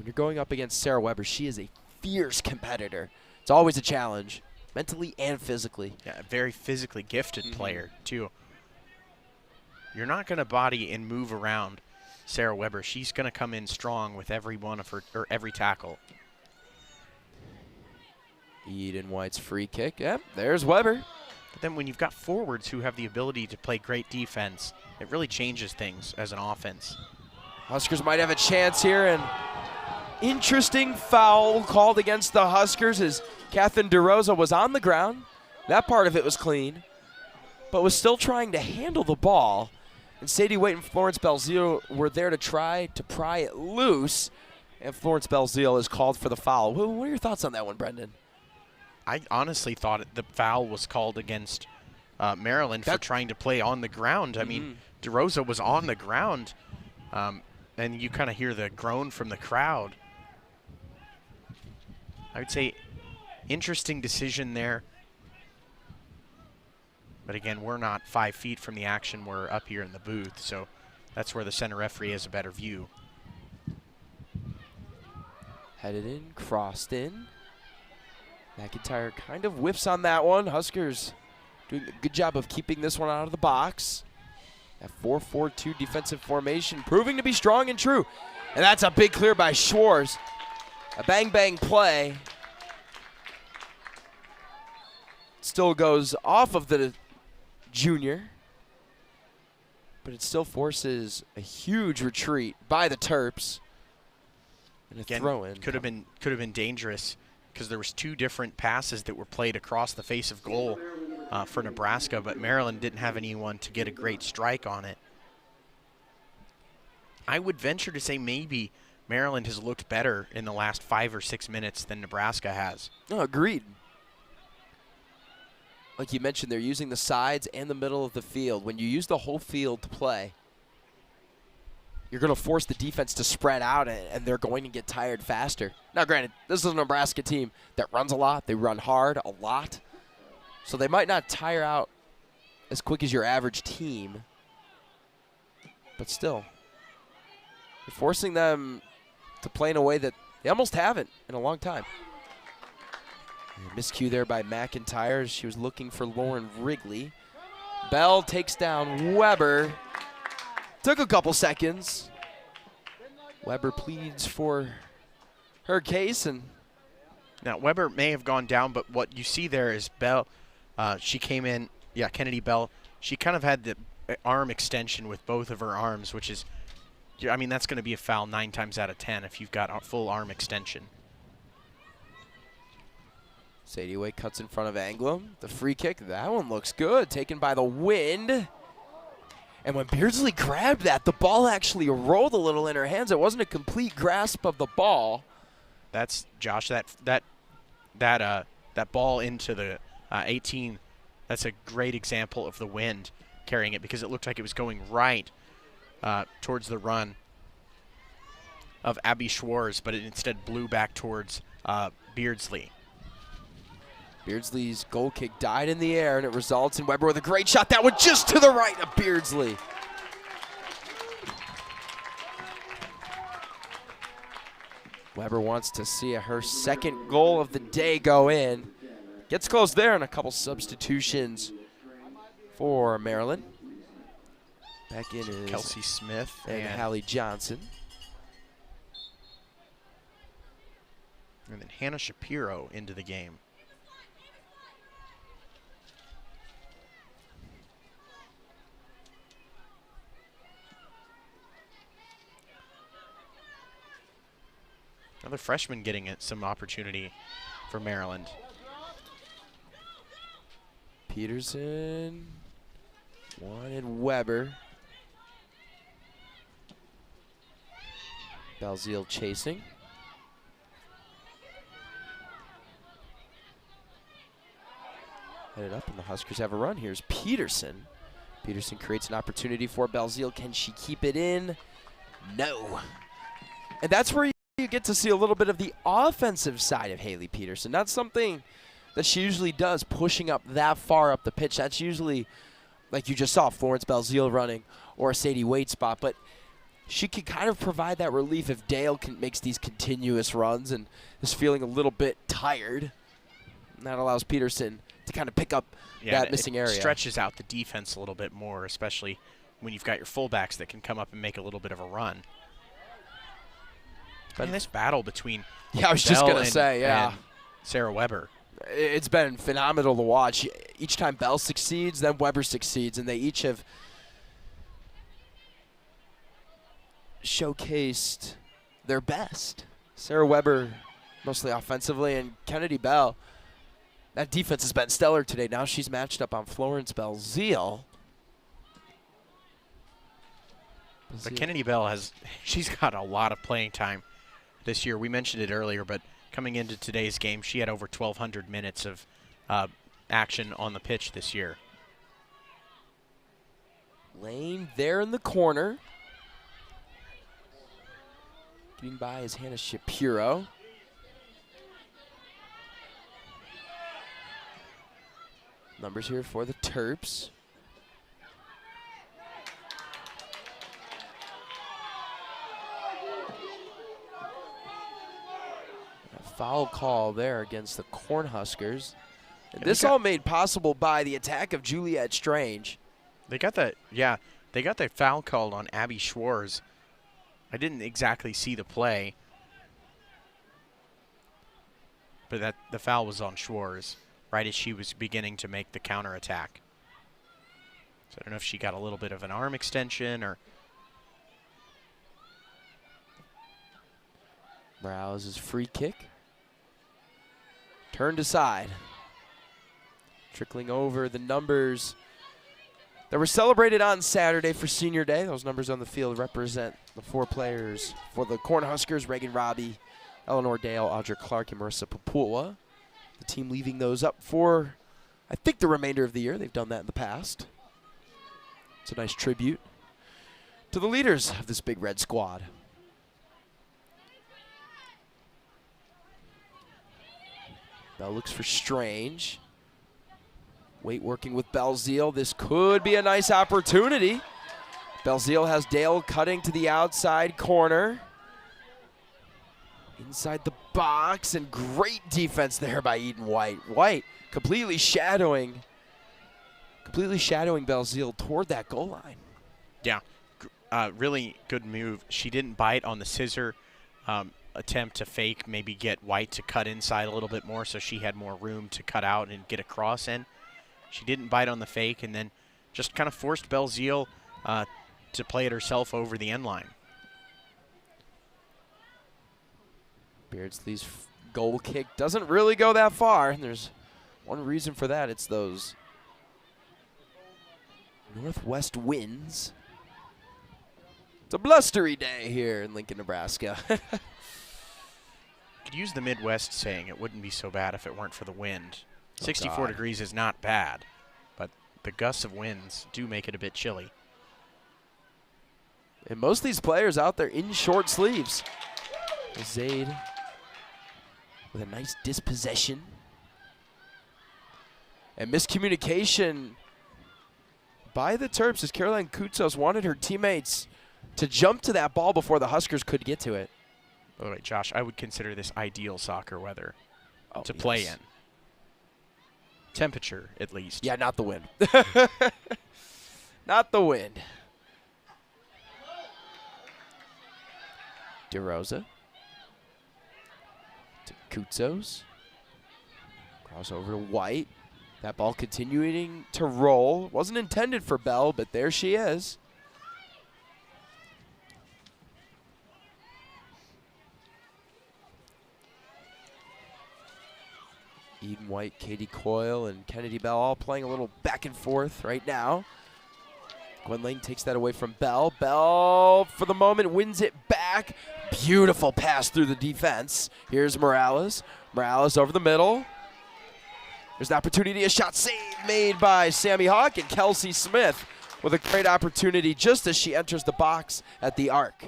when you're going up against Sarah Weber, she is a fierce competitor. It's always a challenge, mentally and physically. Yeah, a very physically gifted player, too. You're not going to body and move around Sarah Weber. She's going to come in strong with every one of her, or every tackle. Eden White's free kick. Yep, there's Weber. But then when you've got forwards who have the ability to play great defense, it really changes things as an offense. Huskers might have a chance here, and interesting foul called against the Huskers as Catherine DeRosa was on the ground. That part of it was clean, but was still trying to handle the ball. And Sadie Waite and Florence Belzile were there to try to pry it loose, and Florence Belzile is called for the foul. What are your thoughts on that one, Brendan? I honestly thought the foul was called against Maryland for trying to play on the ground. I mean, DeRosa was on the ground, and you kind of hear the groan from the crowd. I would say interesting decision there. But again, we're not 5 feet from the action. We're up here in the booth, so that's where the center referee has a better view. Headed in, crossed in. McIntyre kind of whiffs on that one. Huskers doing a good job of keeping this one out of the box. That 4-4-2 defensive formation proving to be strong and true. And that's a big clear by Schwartz. A bang-bang play. Still goes off of the junior, but it still forces a huge retreat by the Terps. And a throw-in. Could have been dangerous because there was 2 different passes that were played across the face of goal for Nebraska, but Maryland didn't have anyone to get a great strike on it. I would venture to say maybe Maryland has looked better in the last 5 or 6 minutes than Nebraska has. No, agreed. Like you mentioned, they're using the sides and the middle of the field. When you use the whole field to play, you're going to force the defense to spread out, and they're going to get tired faster. Now, granted, this is a Nebraska team that runs a lot. They run hard a lot. So they might not tire out as quick as your average team. But still, you're forcing them to play in a way that they almost haven't in a long time. Miscue there by McIntyre. She was looking for Lauren Wrigley. Bell takes down Weber. Took a couple seconds. Weber pleads for her case. And now, Weber may have gone down, but what you see there is Bell. She came in, Kennedy Bell. She kind of had the arm extension with both of her arms, which is, I mean, that's going to be a foul 9 times out of 10 if you've got a full arm extension. Sadie Waite cuts in front of Anglam. The free kick, that one looks good. Taken by the wind. And when Beardsley grabbed that, the ball actually rolled a little in her hands. It wasn't a complete grasp of the ball. That's, Josh, that ball into the 18, that's a great example of the wind carrying it because it looked like it was going right towards the run of Abby Schwartz, but it instead blew back towards Beardsley. Beardsley's goal kick died in the air, and it results in Weber with a great shot. That one just to the right of Beardsley. Weber wants to see her second goal of the day go in. Gets close there, and a couple substitutions for Maryland. Back in is Kelsey Smith and Hallie Johnson. And then Hannah Shapiro into the game. Another freshman getting some opportunity for Maryland. Peterson wanted Weber. Belzile chasing. Headed up, and the Huskers have a run. Here's Peterson. Peterson creates an opportunity for Belzile. Can she keep it in? No. And that's where you get to see a little bit of the offensive side of Haley Peterson. That's something that she usually does, pushing up that far up the pitch. That's usually, like you just saw, Florence Belzile running or a Sadie Waite spot. But she can kind of provide that relief if Dale makes these continuous runs and is feeling a little bit tired. And that allows Peterson to kind of pick up that missing area. Stretches out the defense a little bit more, especially when you've got your fullbacks that can come up and make a little bit of a run. But this battle between I was just going to say, and Sarah Weber. It's been phenomenal to watch. Each time Bell succeeds, then Weber succeeds, and they each have showcased their best. Sarah Weber mostly offensively, and Kennedy Bell, that defense has been stellar today. Now she's matched up on Florence Belzile. But Kennedy Bell she's got a lot of playing time this year. We mentioned it earlier, but coming into today's game, she had over 1,200 minutes of action on the pitch this year. Lane there in the corner. Getting by is Hannah Shapiro. Numbers here for the Terps. A foul call there against the Cornhuskers. And this all made possible by the attack of Juliet Strange. They got the foul called on Abby Schwartz. I didn't exactly see the play, but the foul was on Schwartz right as she was beginning to make the counterattack. So I don't know if she got a little bit of an arm extension or. Morales' free kick. Turned aside. Trickling over the numbers that were celebrated on Saturday for Senior Day. Those numbers on the field represent the 4 players for the Cornhuskers: Reagan Robbie, Eleanor Dale, Audra Clark, and Marissa Papua. The team leaving those up for, I think, the remainder of the year. They've done that in the past. It's a nice tribute to the leaders of this big red squad. Bell looks for Strange. Wait working with Belzile. This could be a nice opportunity. Belzile has Dale cutting to the outside corner. Inside the box, and great defense there by Eden White. White completely shadowing Belzile toward that goal line. Yeah, really good move. She didn't bite on the scissor attempt to fake, maybe get White to cut inside a little bit more so she had more room to cut out and get a cross in. She didn't bite on the fake and then just kind of forced Belzile to play it herself over the end line. Beardsley's goal kick doesn't really go that far, and there's one reason for that. It's those northwest winds. It's a blustery day here in Lincoln, Nebraska. Could use the Midwest saying it wouldn't be so bad if it weren't for the wind. 64 God. degrees is not bad, but the gusts of winds do make it a bit chilly. And most of these players out there in short sleeves. Zaid with a nice dispossession. And miscommunication by the Terps as Caroline Kutzos wanted her teammates to jump to that ball before the Huskers could get to it. By the way, Josh, I would consider this ideal soccer weather to play in. Temperature, at least. Yeah, not the wind. Not the wind. DeRosa to Kutzos. Cross over to White. That ball continuing to roll. Wasn't intended for Bell, but there she is. Eden White, Katie Coyle, and Kennedy Bell all playing a little back and forth right now. Gwen Lane takes that away from Bell. Bell, for the moment, wins it back. Beautiful pass through the defense. Here's Morales. Morales over the middle. There's an opportunity, a shot save made by Sammy Hawk, and Kelsey Smith with a great opportunity just as she enters the box at the arc.